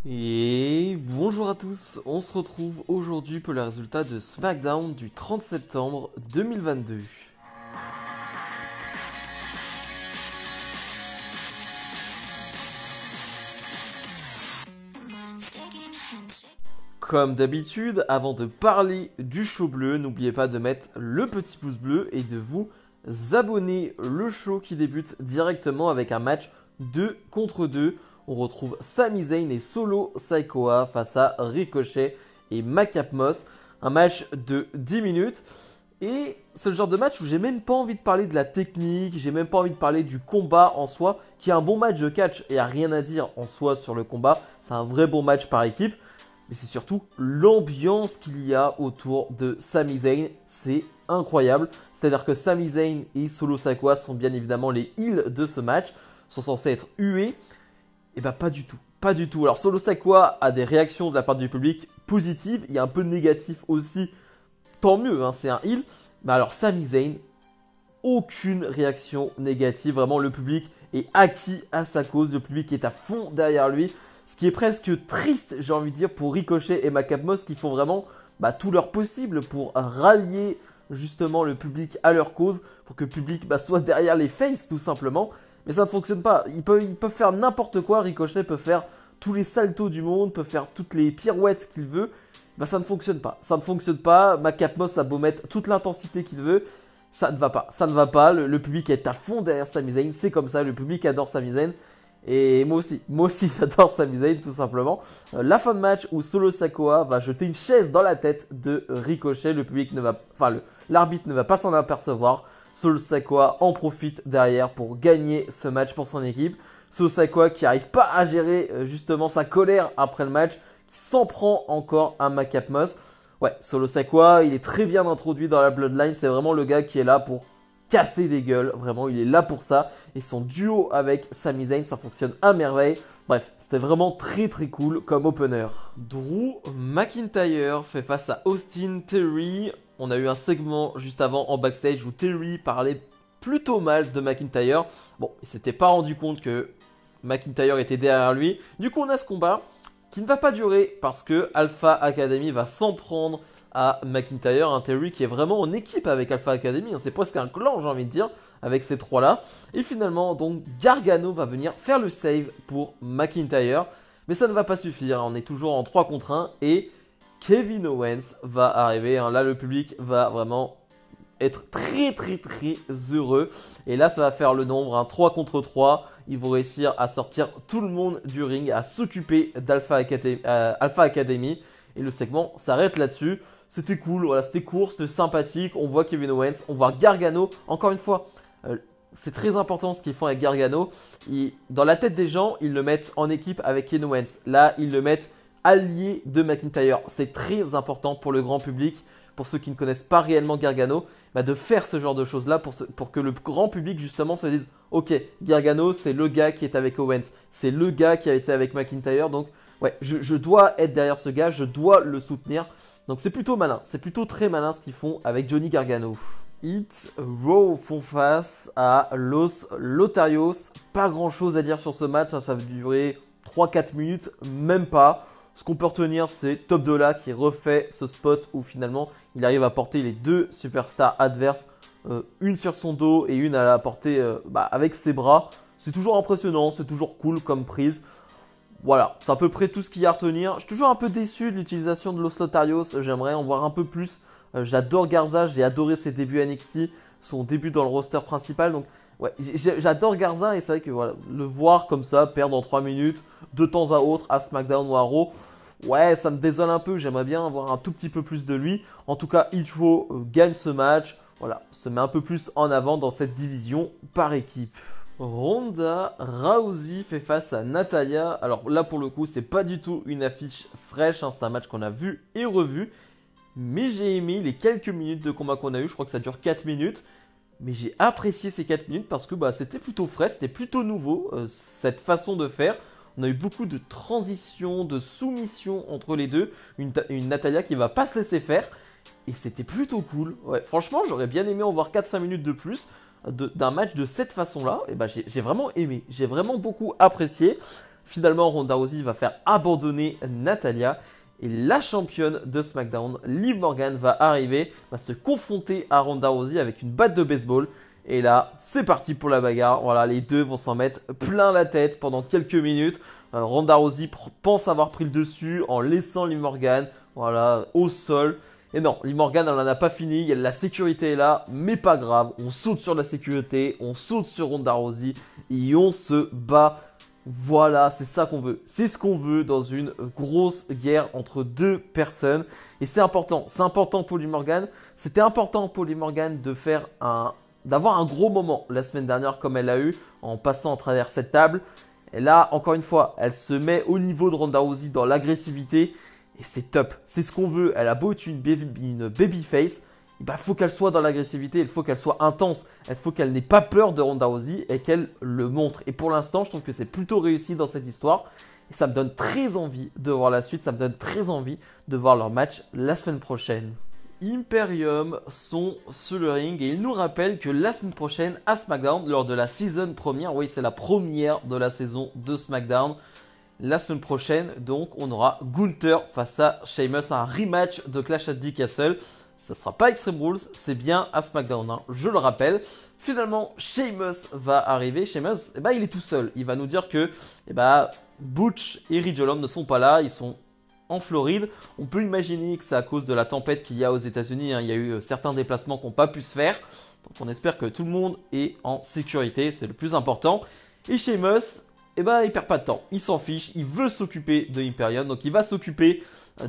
Et bonjour à tous, on se retrouve aujourd'hui pour le résultat de SmackDown du 30 septembre 2022. Comme d'habitude, avant de parler du show bleu, n'oubliez pas de mettre le petit pouce bleu et de vous abonner. Le show qui débute directement avec un match 2 contre 2. On retrouve Sami Zayn et Solo Sikoa face à Ricochet et Macap Moss. Un match de 10 minutes. Et c'est le genre de match où j'ai même pas envie de parler de la technique, j'ai même pas envie de parler du combat en soi, qui est un bon match de catch et il n'y a rien à dire en soi sur le combat. C'est un vrai bon match par équipe. Mais c'est surtout l'ambiance qu'il y a autour de Sami Zayn. C'est incroyable. C'est-à-dire que Sami Zayn et Solo Sikoa sont bien évidemment les heels de ce match, sont censés être hués. Et bah pas du tout. Pas du tout. Alors Solo Sikoa a des réactions de la part du public positives. Il y a un peu de négatif aussi. Tant mieux, hein, c'est un heel. Mais alors Sami Zayn, aucune réaction négative. Vraiment, le public est acquis à sa cause. Le public est à fond derrière lui. Ce qui est presque triste, j'ai envie de dire, pour Ricochet et Macap Moss qui font vraiment tout leur possible pour rallier justement le public à leur cause, pour que le public soit derrière les faces tout simplement. Mais ça ne fonctionne pas. Ils peuvent faire n'importe quoi. Ricochet peut faire tous les saltos du monde, peut faire toutes les pirouettes qu'il veut. Ça ne fonctionne pas. Ça ne fonctionne pas. Macap Moss a beau mettre toute l'intensité qu'il veut. Ça ne va pas. Ça ne va pas. Le public est à fond derrière Sami Zayn. C'est comme ça. Le public adore Sami Zayn. Et moi aussi j'adore Sami Zayn tout simplement. La fin de match où Solo Sikoa va jeter une chaise dans la tête de Ricochet. Le public ne va, l'arbitre ne va pas s'en apercevoir. Solo Sikoa en profite derrière pour gagner ce match pour son équipe. Solo Sikoa qui n'arrive pas à gérer justement sa colère après le match, qui s'en prend encore à Macap Moss. Ouais, Solo Sikoa, il est très bien introduit dans la Bloodline. C'est vraiment le gars qui est là pour casser des gueules, vraiment il est là pour ça, et son duo avec Sami Zayn ça fonctionne à merveille. Bref, c'était vraiment très très cool comme opener. Drew McIntyre fait face à Austin Theory. On a eu un segment juste avant en backstage où Theory parlait plutôt mal de McIntyre. Bon, il s'était pas rendu compte que McIntyre était derrière lui. Du coup on a ce combat qui ne va pas durer parce que Alpha Academy va s'en prendre à McIntyre, un Theory qui est vraiment en équipe avec Alpha Academy, c'est presque un clan j'ai envie de dire, avec ces trois-là. Et finalement, donc Gargano va venir faire le save pour McIntyre, mais ça ne va pas suffire, on est toujours en 3 contre 1 et Kevin Owens va arriver, là le public va vraiment être très très très heureux. Et là ça va faire le nombre, 3 contre 3. Ils vont réussir à sortir tout le monde du ring, à s'occuper d'Alpha Academy. Et le segment s'arrête là-dessus. C'était cool, voilà, c'était court, c'était sympathique. On voit Kevin Owens, on voit Gargano. Encore une fois, c'est très important ce qu'ils font avec Gargano. Dans la tête des gens, ils le mettent en équipe avec Kevin Owens. Là, ils le mettent allié de McIntyre. C'est très important pour le grand public, pour ceux qui ne connaissent pas réellement Gargano, de faire ce genre de choses-là pour que le grand public justement se dise ok, Gargano c'est le gars qui est avec Owens, c'est le gars qui a été avec McIntyre, donc ouais, je dois être derrière ce gars, je dois le soutenir. Donc c'est plutôt malin, c'est plutôt très malin ce qu'ils font avec Johnny Gargano. Hit Raw font face à Los Lotarios. Pas grand chose à dire sur ce match, ça va durer 3-4 minutes, même pas. Ce qu'on peut retenir, c'est Top Dollar qui refait ce spot où finalement il arrive à porter les deux superstars adverses, une sur son dos et une à la porter avec ses bras. C'est toujours impressionnant, c'est toujours cool comme prise. Voilà, c'est à peu près tout ce qu'il y a à retenir. Je suis toujours un peu déçu de l'utilisation de Los Lotarios, j'aimerais en voir un peu plus. J'adore Garza, j'ai adoré ses débuts à NXT, son début dans le roster principal. Donc ouais, j'adore Garza et c'est vrai que voilà, le voir comme ça, perdre en 3 minutes, de temps à autre, à SmackDown ou à Raw, ouais, ça me désole un peu. J'aimerais bien avoir un tout petit peu plus de lui. En tout cas, Ichiro gagne ce match. Voilà, se met un peu plus en avant dans cette division par équipe. Ronda Rousey fait face à Natalya. Alors là, pour le coup, c'est pas du tout une affiche fraîche. C'est un match qu'on a vu et revu. Mais j'ai aimé les quelques minutes de combat qu'on a eu. Je crois que ça dure 4 minutes. Mais j'ai apprécié ces 4 minutes parce que c'était plutôt frais, c'était plutôt nouveau, cette façon de faire. On a eu beaucoup de transitions, de soumissions entre les deux. Une Natalya qui va pas se laisser faire. Et c'était plutôt cool. Ouais, franchement, j'aurais bien aimé en voir 4-5 minutes de plus d'un match de cette façon-là. Et j'ai vraiment aimé. J'ai vraiment beaucoup apprécié. Finalement, Ronda Rousey va faire abandonner Natalya. Et la championne de SmackDown, Liv Morgan, va arriver, va se confronter à Ronda Rousey avec une batte de baseball. Et là, c'est parti pour la bagarre. Voilà, les deux vont s'en mettre plein la tête pendant quelques minutes. Ronda Rousey pense avoir pris le dessus en laissant Liv Morgan, voilà, au sol. Et non, Liv Morgan, elle n'en a pas fini. La sécurité est là, mais pas grave. On saute sur la sécurité, on saute sur Ronda Rousey et on se bat. Voilà, c'est ça qu'on veut. C'est ce qu'on veut dans une grosse guerre entre deux personnes. Et c'est important. C'est important pour Liv Morgan. C'était important pour Liv Morgan d'avoir un gros moment la semaine dernière comme elle l'a eu en passant à travers cette table. Et là, encore une fois, elle se met au niveau de Ronda Rousey dans l'agressivité. Et c'est top. C'est ce qu'on veut. Elle a beau être une babyface. Il faut qu'elle soit dans l'agressivité, il faut qu'elle soit intense, il faut qu'elle n'ait pas peur de Ronda Rousey et qu'elle le montre. Et pour l'instant, je trouve que c'est plutôt réussi dans cette histoire. Et ça me donne très envie de voir la suite, ça me donne très envie de voir leur match la semaine prochaine. Imperium sont sur le ring et ils nous rappellent que la semaine prochaine à SmackDown, lors de la saison première, oui c'est la première de la saison de SmackDown, la semaine prochaine, donc on aura Gunther face à Sheamus, un rematch de Clash at the Castle. Ça ne sera pas Extreme Rules, c'est bien à SmackDown, hein, je le rappelle. Finalement, Sheamus va arriver. Sheamus, il est tout seul. Il va nous dire que Butch et Ridge Holland ne sont pas là, ils sont en Floride. On peut imaginer que c'est à cause de la tempête qu'il y a aux États-Unis. Hein. Il y a eu certains déplacements qui n'ont pas pu se faire. Donc on espère que tout le monde est en sécurité, c'est le plus important. Et Sheamus, il perd pas de temps, il s'en fiche, il veut s'occuper de Imperium. Donc il va s'occuper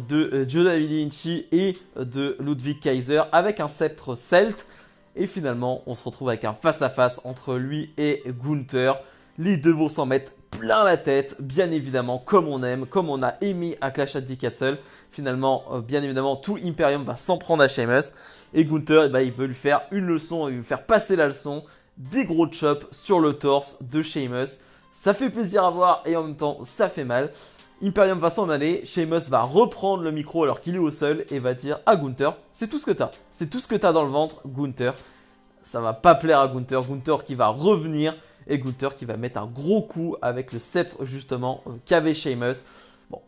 de Joe Vinci et de Ludwig Kaiser avec un sceptre celte. Et finalement, on se retrouve avec un face-à-face entre lui et Gunther. Les deux vont s'en mettre plein la tête, bien évidemment, comme on aime, comme on a aimé à Clash at the Castle. Finalement, bien évidemment, tout Imperium va s'en prendre à Sheamus. Et Gunther, il veut lui faire une leçon, il veut lui faire passer la leçon. Des gros chops sur le torse de Sheamus. Ça fait plaisir à voir et en même temps, ça fait mal. Imperium va s'en aller, Sheamus va reprendre le micro alors qu'il est au sol et va dire à Gunther, c'est tout ce que t'as. C'est tout ce que t'as dans le ventre, Gunther. Ça va pas plaire à Gunther. Gunther qui va revenir et Gunther qui va mettre un gros coup avec le sceptre justement qu'avait Sheamus. Bon,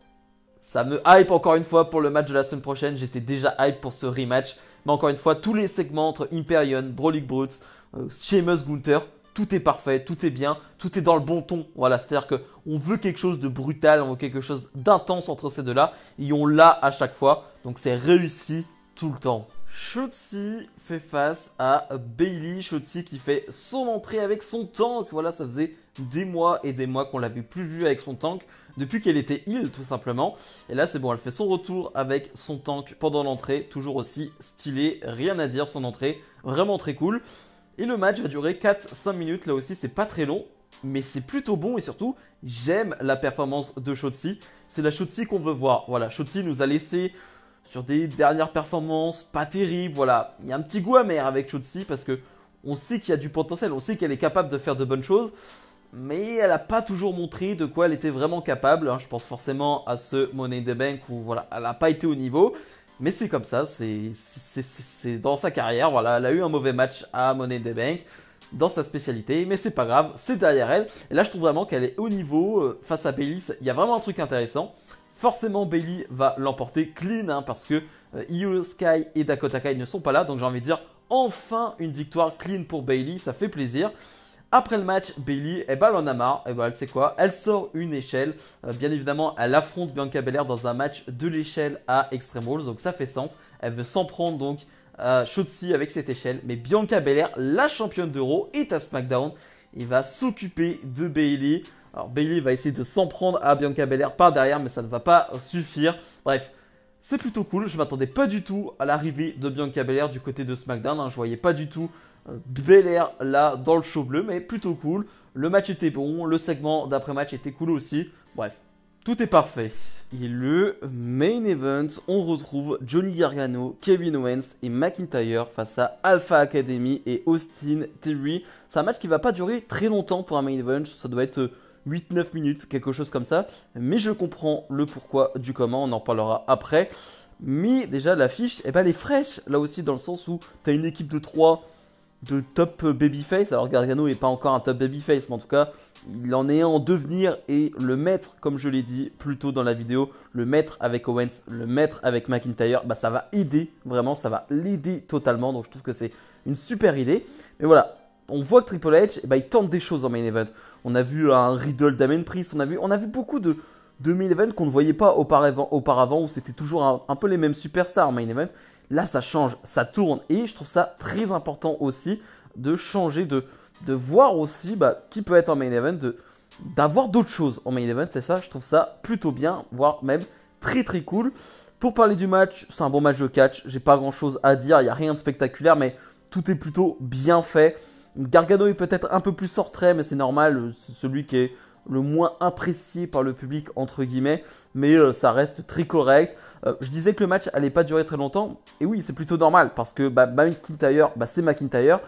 ça me hype encore une fois pour le match de la semaine prochaine. J'étais déjà hype pour ce rematch. Mais encore une fois, tous les segments entre Imperium, Brawling Brutes, Sheamus, Gunther, tout est parfait, tout est bien, tout est dans le bon ton. Voilà, c'est-à-dire qu'on veut quelque chose de brutal, on veut quelque chose d'intense entre ces deux-là. Et on l'a à chaque fois. Donc c'est réussi tout le temps. Shotzi fait face à Bayley. Shotzi qui fait son entrée avec son tank. Voilà, ça faisait des mois et des mois qu'on l'avait plus vue avec son tank. Depuis qu'elle était heal tout simplement. Et là c'est bon, elle fait son retour avec son tank pendant l'entrée. Toujours aussi stylé, rien à dire son entrée. Vraiment très cool. Et le match va durer 4-5 minutes, là aussi c'est pas très long, mais c'est plutôt bon et surtout j'aime la performance de Shotzi. C'est la Shotzi qu'on veut voir. Voilà, Shotzi nous a laissé sur des dernières performances pas terribles. Voilà, il y a un petit goût amer avec Shotzi parce que on sait qu'il y a du potentiel, on sait qu'elle est capable de faire de bonnes choses, mais elle n'a pas toujours montré de quoi elle était vraiment capable. Hein. Je pense forcément à ce Money in the Bank où voilà, elle n'a pas été au niveau. Mais c'est comme ça, c'est dans sa carrière. Voilà, elle a eu un mauvais match à Money in the Bank dans sa spécialité, mais c'est pas grave, c'est derrière elle. Et là, je trouve vraiment qu'elle est au niveau face à Bayley. Il y a vraiment un truc intéressant. Forcément, Bayley va l'emporter clean hein, parce que Io Sky et Dakota Kai ne sont pas là. Donc j'ai envie de dire, enfin une victoire clean pour Bayley, ça fait plaisir. Après le match, Bayley, elle en a marre. Et elle sait quoi? Elle sort une échelle. Bien évidemment, elle affronte Bianca Belair dans un match de l'échelle à Extreme Rules. Donc ça fait sens. Elle veut s'en prendre donc à Shotzi avec cette échelle. Mais Bianca Belair, la championne d'Euro, est à SmackDown. Il va s'occuper de Bayley. Alors Bayley va essayer de s'en prendre à Bianca Belair par derrière, mais ça ne va pas suffire. Bref. C'est plutôt cool, je m'attendais pas du tout à l'arrivée de Bianca Belair du côté de SmackDown. Hein. Je voyais pas du tout Belair là dans le show bleu, mais plutôt cool. Le match était bon, le segment d'après-match était cool aussi. Bref, tout est parfait. Et le main event, on retrouve Johnny Gargano, Kevin Owens et McIntyre face à Alpha Academy et Austin Theory. C'est un match qui va pas durer très longtemps pour un main event, ça doit être 8-9 minutes, quelque chose comme ça. Mais je comprends le pourquoi du comment, on en parlera après. Mais déjà l'affiche, elle est fraîche là aussi dans le sens où tu as une équipe de 3 de top babyface. Alors Gargano n'est pas encore un top babyface, mais en tout cas il en est en devenir et le mettre, comme je l'ai dit plus tôt dans la vidéo, le mettre avec Owens, le mettre avec McIntyre, bah ça va aider, vraiment, ça va l'aider totalement. Donc je trouve que c'est une super idée. Mais voilà, on voit que Triple H, bah, il tente des choses en main event. On a vu un Riddle Damien Priest, on a vu beaucoup de main event qu'on ne voyait pas auparavant où c'était toujours un peu les mêmes superstars en main event. Là, ça change, ça tourne et je trouve ça très important aussi de changer, de voir aussi bah, qui peut être en main event, d'avoir d'autres choses en main event. C'est ça, je trouve ça plutôt bien, voire même très très cool. Pour parler du match, c'est un bon match de catch. J'ai pas grand chose à dire, il n'y a rien de spectaculaire, mais tout est plutôt bien fait. Gargano est peut-être un peu plus sortrait, mais c'est normal, c'est celui qui est le moins apprécié par le public entre guillemets, mais ça reste très correct. Je disais que le match allait pas durer très longtemps, et oui c'est plutôt normal parce que bah, McIntyre c'est McIntyre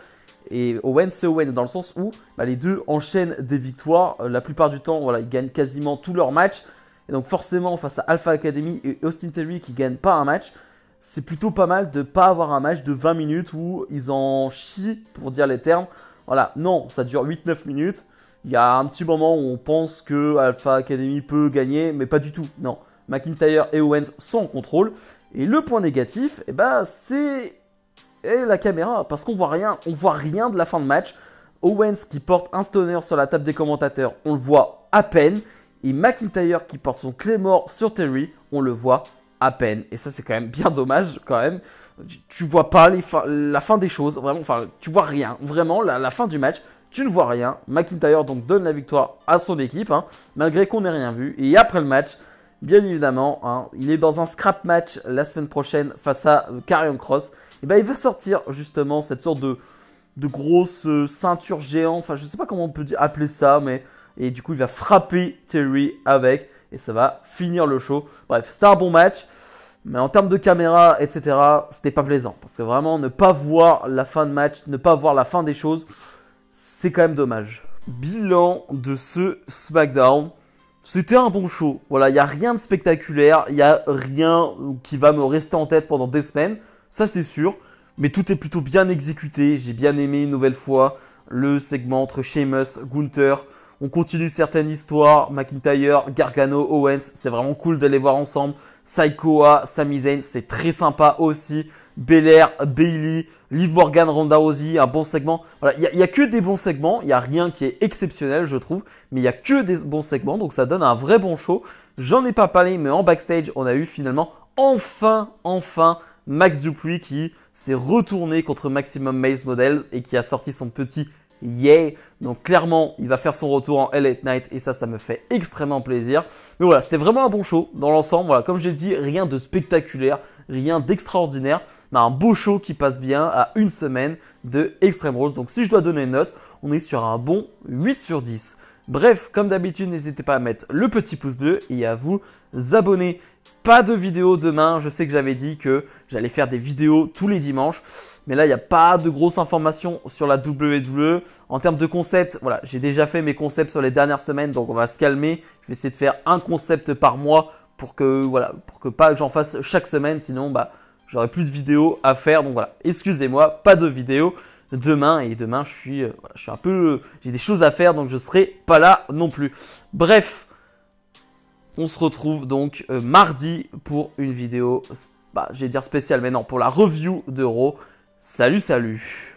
et Owen c'est Owen dans le sens où bah, les deux enchaînent des victoires. La plupart du temps voilà, ils gagnent quasiment tous leurs matchs, et donc forcément face à Alpha Academy et Austin Theory qui gagnent pas un match, c'est plutôt pas mal de pas avoir un match de 20 minutes où ils en chient pour dire les termes. Voilà, non, ça dure 8-9 minutes. Il y a un petit moment où on pense que Alpha Academy peut gagner, mais pas du tout. Non, McIntyre et Owens sont en contrôle. Et le point négatif, eh ben, c'est la caméra, parce qu'on voit rien de la fin de match. Owens qui porte un stunner sur la table des commentateurs, on le voit à peine. Et McIntyre qui porte son Claymore sur Terry, on le voit à peine. Et ça, c'est quand même bien dommage, quand même. Tu vois pas la fin des choses, vraiment, enfin, tu vois rien. Vraiment, la fin du match, tu ne vois rien. McIntyre donc donne la victoire à son équipe, hein, malgré qu'on n'ait rien vu. Et après le match, bien évidemment, hein, il est dans un scrap match la semaine prochaine face à Karrion Kross. Et ben, il va sortir justement cette sorte de grosse ceinture géante. Enfin, je sais pas comment on peut appeler ça, mais et du coup, il va frapper Terry avec et ça va finir le show. Bref, c'était un bon match. Mais en termes de caméra, etc., c'était pas plaisant. Parce que vraiment, ne pas voir la fin de match, ne pas voir la fin des choses, c'est quand même dommage. Bilan de ce SmackDown. C'était un bon show. Voilà, il n'y a rien de spectaculaire. Il n'y a rien qui va me rester en tête pendant des semaines. Ça, c'est sûr. Mais tout est plutôt bien exécuté. J'ai bien aimé une nouvelle fois le segment entre Sheamus, Gunther. On continue certaines histoires. McIntyre, Gargano, Owens. C'est vraiment cool de les voir ensemble. Sikoa, Sami Zayn, c'est très sympa aussi. Belair, Bayley, Liv Morgan, Ronda Rousey, un bon segment. Voilà, il y a que des bons segments. Il n'y a rien qui est exceptionnel, je trouve. Mais il y a que des bons segments. Donc ça donne un vrai bon show. J'en ai pas parlé, mais en backstage, on a eu finalement enfin Max Dupri qui s'est retourné contre Maximum Male Model et qui a sorti son petit yeah. Donc clairement, il va faire son retour en LA Knight et ça me fait extrêmement plaisir. Mais voilà, c'était vraiment un bon show dans l'ensemble. Voilà, comme j'ai dit, rien de spectaculaire, rien d'extraordinaire, mais un beau show qui passe bien à une semaine de Extreme Rules. Donc si je dois donner une note, on est sur un bon 8 sur 10. Bref, comme d'habitude, n'hésitez pas à mettre le petit pouce bleu et à vous abonner. Pas de vidéo demain, je sais que j'avais dit que j'allais faire des vidéos tous les dimanches. Mais là, il n'y a pas de grosses informations sur la WWE. En termes de concept, voilà, j'ai déjà fait mes concepts sur les dernières semaines, donc on va se calmer. Je vais essayer de faire un concept par mois pour que pas j'en fasse chaque semaine, sinon bah j'aurai plus de vidéos à faire. Donc voilà, excusez-moi, pas de vidéo demain et demain je suis un peu, j'ai des choses à faire donc je serai pas là non plus. Bref, on se retrouve donc mardi pour une vidéo, bah, je vais dire spéciale, mais non, pour la review d'Euro. Salut, salut!